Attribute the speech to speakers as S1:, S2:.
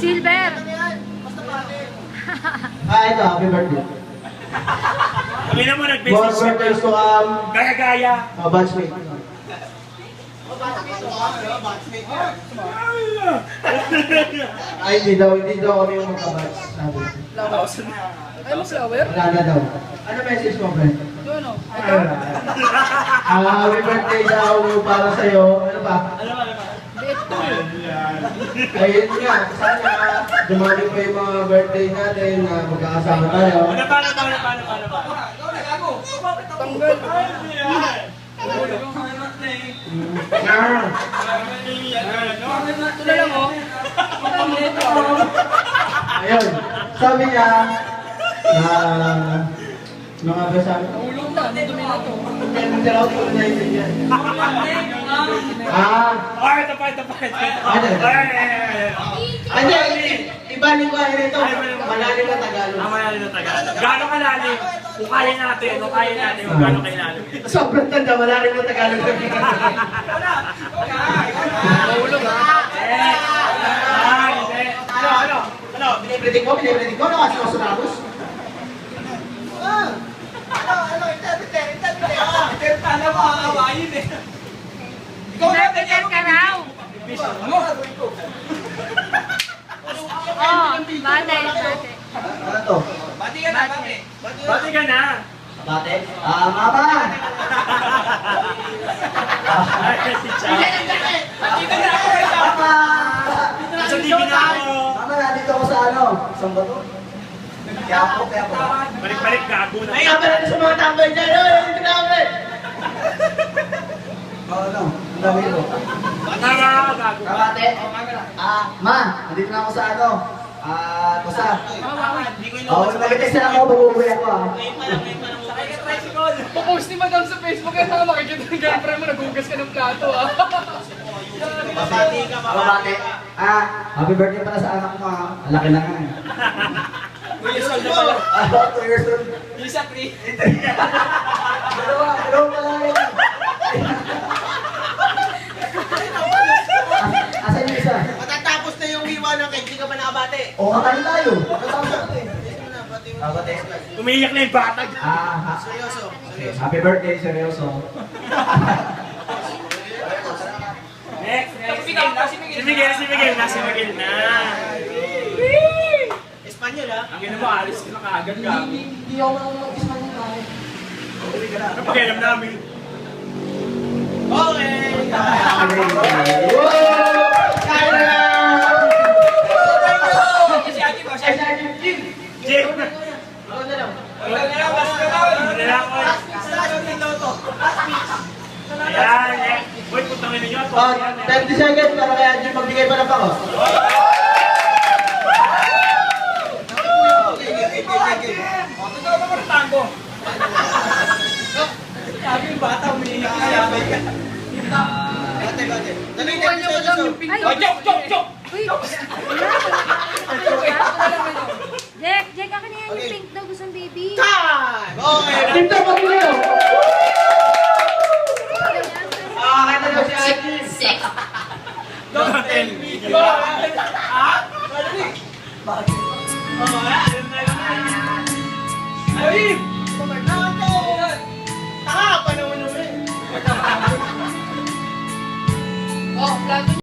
S1: Silver.
S2: Ito, happy birthday.
S3: Kami naman
S2: More
S3: nag-business siya.
S2: birthdays to come.
S3: Gaya-gaya.
S2: Batchmate. Ay, hindi daw kami yung magkabatch. Sabi.
S1: Ay mo flower?
S2: Wala na daw. Ano message mo, friend?
S1: Yun o.
S2: Happy birthday daw para sa'yo. Ano ba? Ayun nga, sana dumami pa yung mga birthday natin na magkakasama tayo.
S3: Paano?
S1: Tanggal. Ito na lang o.
S2: Ayun, sabi niya, mga basabi.
S1: Ulong na. Ano dumi na to?
S2: Hindi raw ko na yan.
S3: Ito pa.
S2: Hindi, iba lingwahe nito. Malalim na Tagalog.
S3: Malalim na Tagalog. Gano'ng kalalim? Kung kaya natin, kung gano'ng kailalim.
S2: Sobrang tanda, malalim na Tagalog.
S1: Ulong ha.
S2: Ano? Binipredict mo? Ano kasi ako sa Ramos?
S1: Interpreter ka raw. Oh, bate.
S2: Ano to?
S3: Bati ka na.
S2: Bate? Mama!
S3: Sa TV na ako.
S2: Mama, nandito ako sa ano? Saan ba to? Kaya po ba?
S3: Balik-balik gago na.
S2: Ay, kapag natin sa mga tambay dyan! Ay, tinapin! Ano? Ang dami ito.
S3: Tama ako gago.
S2: Kabate? Ma, nandito na ako sa ano? Kusa. Mag-text na ako, babubuhay ako
S1: Popost ni Madam sa Facebook at mga makikita ng girlfriend mo, nagugas ka ng plato ah.
S2: Kabate? Happy birthday pala sa anak mo ha. Ang laki na nga eh.
S3: 2 years old na pala.
S2: 2 years old.
S3: Isa 3.
S2: Dalawa pala yun. Asan yung isa?
S4: Matatapos na yung hiwa ng cake, di ka pa nakabate.
S2: Oo, kakain tayo. Kabate?
S3: Umiiyak na yung batag.
S4: Seryoso.
S2: Happy birthday, seryoso.
S3: Next. Si Miguel na.
S4: Espanyol ha?
S3: Ang ina mo, alis ka na kaagad gago.
S2: Hindi ako mag-Espanyol tayo.
S3: Ano pakialam namin?
S4: Okay!
S2: Kain na!
S3: Jake!
S4: Ako na lang.
S3: Hindi na ako. Ayan. Uy, putangin ninyo.
S2: 30 seconds para kay Angie magbigay pa ng pangos.
S3: Sabi yung bata, umiiyak na yabay ka.
S4: Bate.
S1: Iwan niyo Madam yung pink.
S3: Oh, joke!
S1: Uy! Jack, akin na yan yung pink daw gusto ng baby.
S4: Time! Okay!
S2: Tinta pa kayo! Kaya na daw si Angie.
S3: Don't tell me.
S4: Bakit?
S3: Ay!